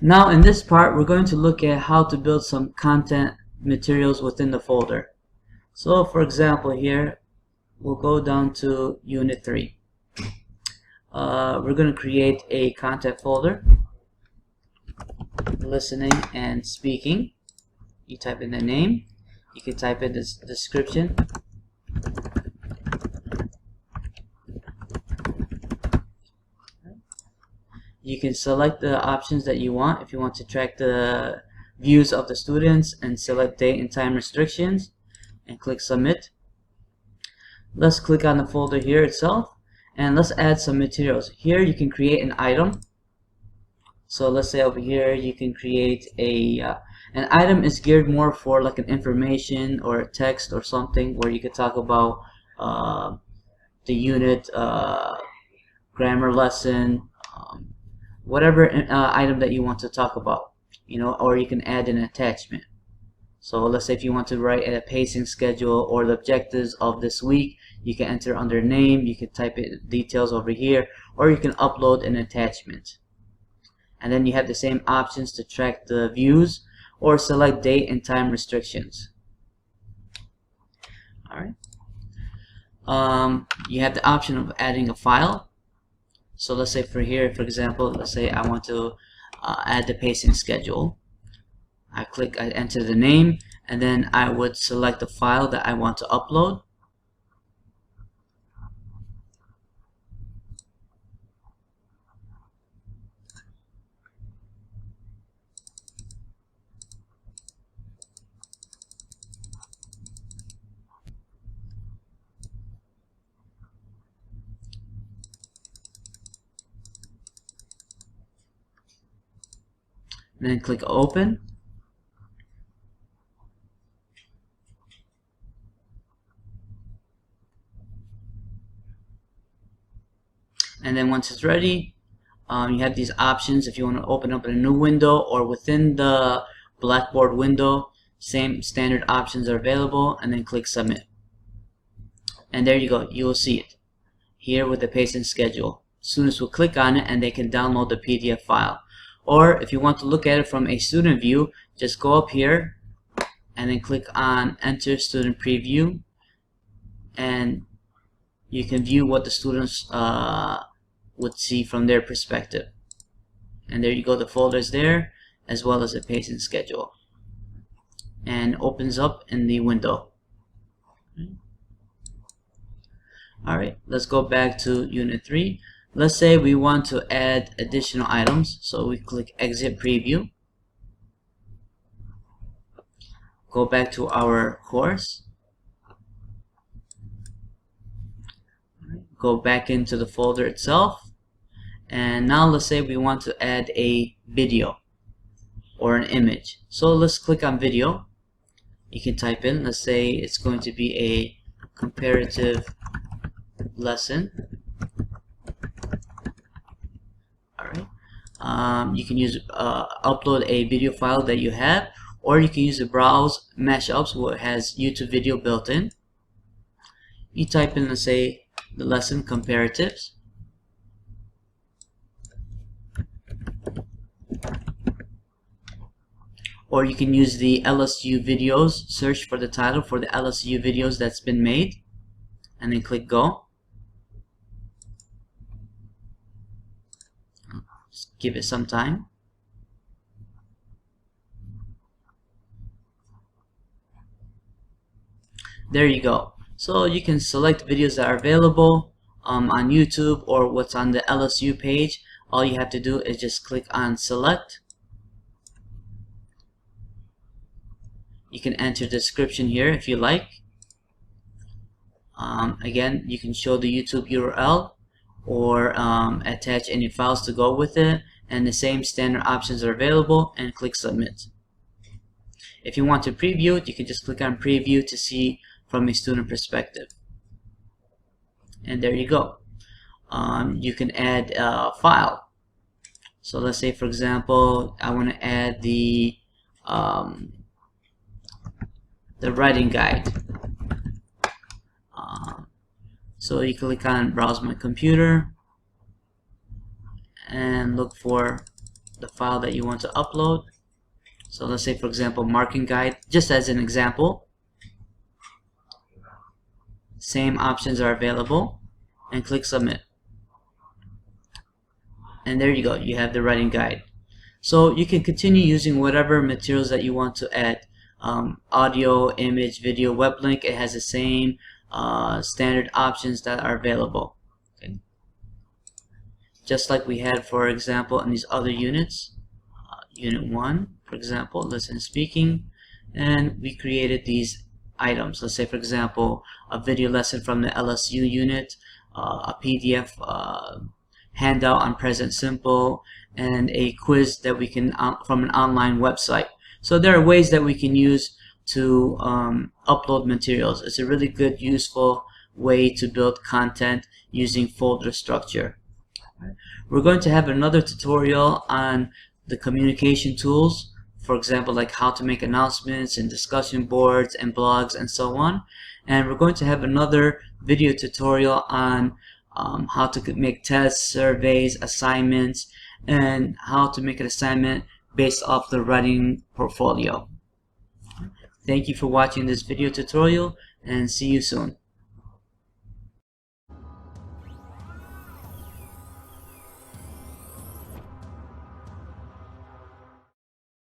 Now in this part, we're going to look at how to build some content materials within the folder. So for example here, we'll go down to Unit 3. We're going to create a content folder, listening and speaking. You type in the name, you can type in this description, you can select the options that you want. If you want to track the views of the students, and select date and time restrictions and click submit. Let's click on the folder here itself and let's add some materials. Here you can create an item. So let's say over here you can create an item is geared more for like an information or a text or something where you could talk about the unit, grammar lesson, whatever item that you want to talk about, or you can add an attachment. So let's say if you want to write a pacing schedule or the objectives of this week, you can enter under name, you can type it details over here, or you can upload an attachment. And then you have the same options to track the views or select date and time restrictions. Alright. You have the option of adding a file. So let's say for example, let's say I want to add the pacing schedule. I enter the name, and then I would select the file that I want to upload. And then click open. And then once it's ready, you have these options if you want to open up a new window or within the Blackboard window. Same standard options are available, and then click submit. And there you go, you will see it here with the pacing schedule. Students will click on it and they can download the PDF file. Or if you want to look at it from a student view, just go up here and then click on enter student preview, and you can view what the students would see from their perspective. And there you go, the folder is there as well as a pacing schedule, and opens up in the window. Alright, let's go back to Unit 3. Let's say we want to add additional items, so we click exit preview, go back to our course, go back into the folder itself, and now let's say we want to add a video or an image. So let's click on video. You can type in, let's say it's going to be a comparative lesson. You can use upload a video file that you have, or you can use the browse mashups where it has YouTube video built in. You type in, let's say, the lesson comparatives, or you can use the LSU videos, search for the title for the LSU videos that's been made, and then click go. Just give it some time. There you go. So you can select videos that are available on YouTube or what's on the LSU page. All you have to do is just click on select. You can enter the description here if you like. Again, you can show the YouTube URL or attach any files to go with it, and the same standard options are available, and click submit. If you want to preview it, you can just click on preview to see from a student perspective, and there you go. You can add a file. So let's say for example I want to add the writing guide. So you click on browse my computer and look for the file that you want to upload. So let's say, for example, marking guide, just as an example. Same options are available, and click submit. And there you go, you have the writing guide. So you can continue using whatever materials that you want to add. Audio, image, video, web link, it has the same standard options that are available. Okay. Just like we had, for example, in these other units. Unit 1, for example, listening and speaking, and we created these items. Let's say, for example, a video lesson from the LSU unit, a PDF handout on present simple, and a quiz that we can from an online website. So there are ways that we can use to upload materials. It's a really good, useful way to build content using folder structure. We're going to have another tutorial on the communication tools, for example, like how to make announcements and discussion boards and blogs and so on. And we're going to have another video tutorial on how to make tests, surveys, assignments, and how to make an assignment based off the writing portfolio. Thank you for watching this video tutorial, and see you soon.